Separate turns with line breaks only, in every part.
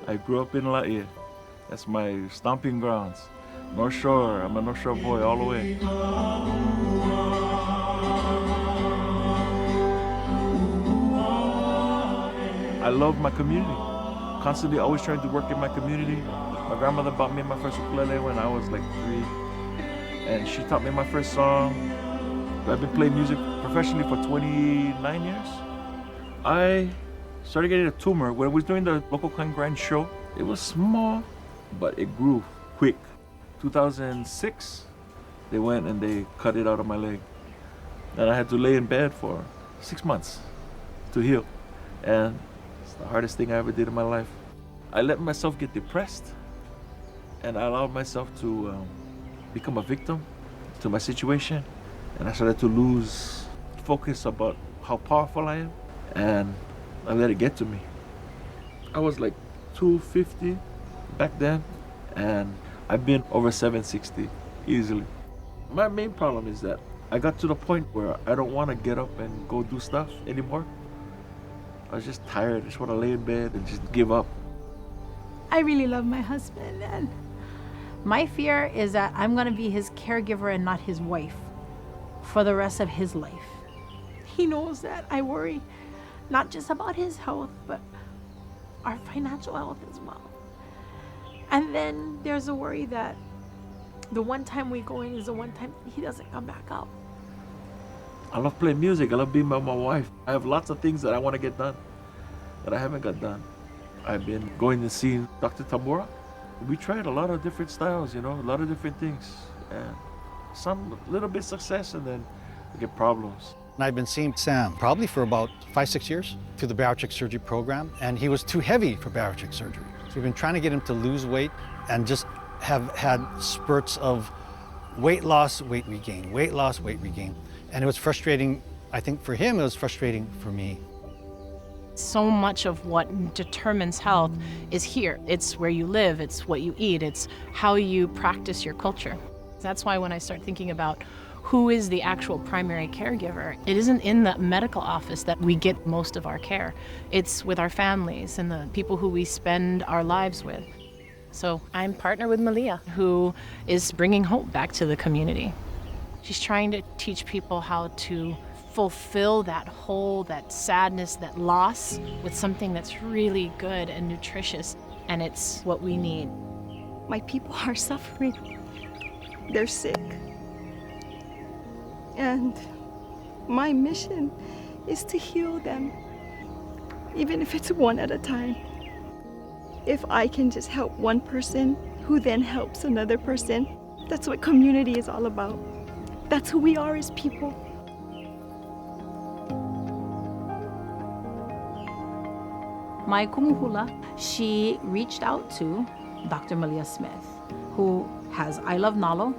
I grew up in Laie. That's my stomping grounds. North Shore, I'm a North Shore boy all the way. I love my community. Constantly always trying to work in my community. My grandmother bought me my first ukulele when I was like 3. And she taught me my first song. I've been playing music professionally for 29 years. I started getting a tumor when I was doing the local Grand show. It was small, but it grew quick. 2006, they went and they cut it out of my leg. And I had to lay in bed for 6 months to heal. And it's the hardest thing I ever did in my life. I let myself get depressed, and I allowed myself to become a victim to my situation. And I started to lose focus about how powerful I am, and I let it get to me. I was like 250 back then, and I've been over 760 easily. My main problem is that I got to the point where I don't want to get up and go do stuff anymore. I was just tired. I just want to lay in bed and just give up.
I really love my husband, and my fear is that I'm going to be his caregiver and not his wife for the rest of his life. He knows that I worry not just about his health, but our financial health as well. And then there's a worry that the one time we go in is the one time he doesn't come back out.
I love playing music. I love being with my wife. I have lots of things that I want to get done that I haven't got done. I've been going to see Dr. Tambora. We tried a lot of different styles, a lot of different things. And some little bit success, and then we get problems.
And I've been seeing Sam probably for about 5-6 years through the bariatric surgery program, and he was too heavy for bariatric surgery. So we've been trying to get him to lose weight and just have had spurts of weight loss, weight regain, weight loss, weight regain. And it was frustrating, I think for him, it was frustrating for me.
So much of what determines health is here. It's where you live, it's what you eat, it's how you practice your culture. That's why when I start thinking about who is the actual primary caregiver, it isn't in the medical office that we get most of our care. It's with our families and the people who we spend our lives with. So I'm partnered with Malia, who is bringing hope back to the community. She's trying to teach people how to fulfill that hole, that sadness, that loss with something that's really good and nutritious, and it's what we need.
My people are suffering. They're sick. And my mission is to heal them, even if it's one at a time. If I can just help one person who then helps another person, that's what community is all about. That's who we are as people.
My kumuhula, she reached out to Dr. Malia Smith, who has I Love Nalo.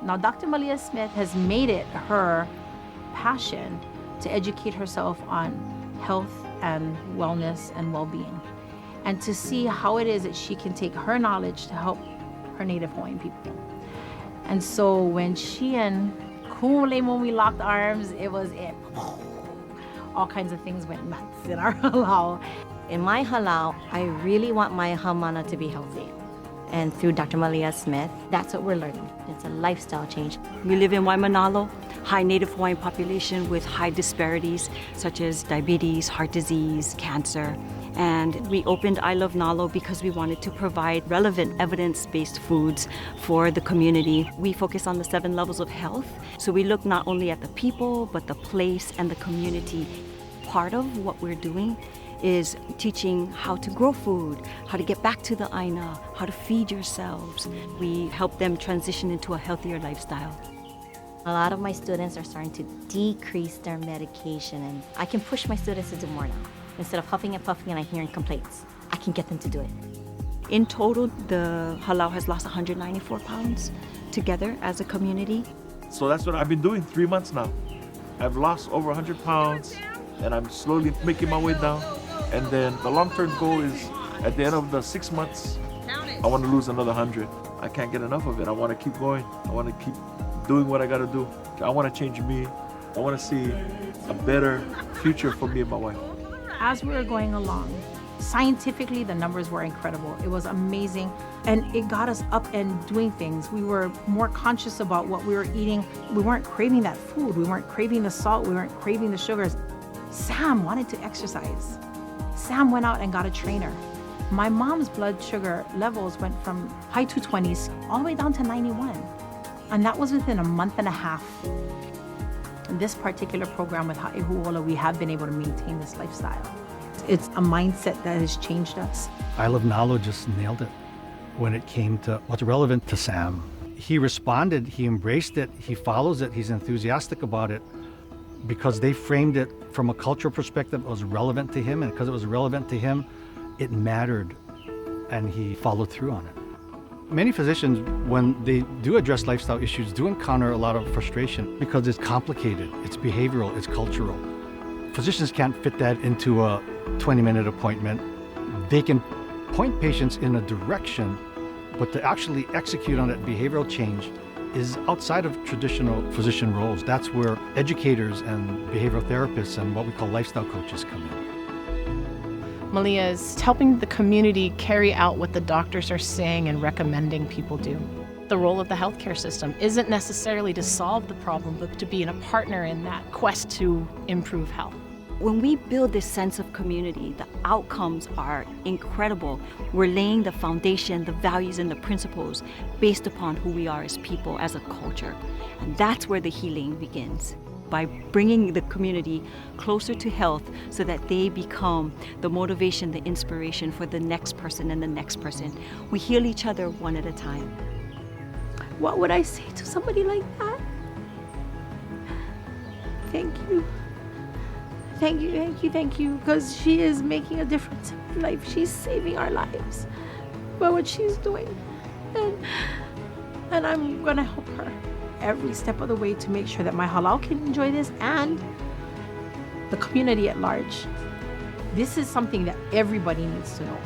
Now, Dr. Malia Smith has made it her passion to educate herself on health and wellness and well-being, and to see how it is that she can take her knowledge to help her Native Hawaiian people. And so when she and Kumule, when we locked arms, it was it. All kinds of things went nuts in our halau.
In my halau, I really want my haumana to be healthy. And through Dr. Malia Smith, that's what we're learning. It's a lifestyle change.
We live in Waimanalo, high Native Hawaiian population with high disparities such as diabetes, heart disease, cancer. And we opened I Love Nalo because we wanted to provide relevant evidence-based foods for the community. We focus on the 7 levels of health. So we look not only at the people, but the place and the community. Part of what we're doing is teaching how to grow food, how to get back to the aina, how to feed yourselves. We help them transition into a healthier lifestyle.
A lot of my students are starting to decrease their medication, and I can push my students to do more now. Instead of huffing and puffing and I hearing complaints, I can get them to do it.
In total, the halau has lost 194 pounds together as a community.
So that's what I've been doing 3 months now. I've lost over 100 pounds, and I'm slowly making my way down. And then the long-term goal is at the end of the 6 months, I want to lose another 100. I can't get enough of it. I want to keep going. I want to keep doing what I got to do. I want to change me. I want to see a better future for me and my wife.
As we were going along, Scientifically, the numbers were incredible. It was amazing. And it got us up and doing things. We were more conscious about what we were eating. We weren't craving that food. We weren't craving the salt. We weren't craving the sugars. Sam wanted to exercise. Sam went out and got a trainer. My mom's blood sugar levels went from high 220s all the way down to 91. And that was within a month and a half. In this particular program with Ha'ihuola, we have been able to maintain this lifestyle. It's a mindset that has changed us.
I Love Nalo just nailed it when it came to what's relevant to Sam. He responded, he embraced it, he follows it, he's enthusiastic about it because they framed it from a cultural perspective that was relevant to him, and because it was relevant to him, it mattered, and he followed through on it. Many physicians, when they do address lifestyle issues, do encounter a lot of frustration because it's complicated, it's behavioral, it's cultural. Physicians can't fit that into a 20-minute appointment. They can point patients in a direction, but to actually execute on that behavioral change is outside of traditional physician roles. That's where educators and behavioral therapists and what we call lifestyle coaches come in.
Malia is helping the community carry out what the doctors are saying and recommending people do. The role of the healthcare system isn't necessarily to solve the problem, but to be a partner in that quest to improve health.
When we build this sense of community, the outcomes are incredible. We're laying the foundation, the values and the principles based upon who we are as people, as a culture. And that's where the healing begins, by bringing the community closer to health so that they become the motivation, the inspiration for the next person and the next person. We heal each other one at a time.
What would I say to somebody like that? Thank you. Thank you, thank you, thank you, because she is making a difference in my life. She's saving our lives by what she's doing. And I'm gonna help her every step of the way to make sure that my halal can enjoy this and the community at large. This is something that everybody needs to know.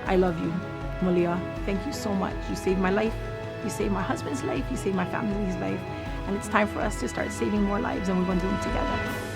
I love you, Malia. Thank you so much. You saved my life. You saved my husband's life. You saved my family's life. And it's time for us to start saving more lives, and we're going to do them together.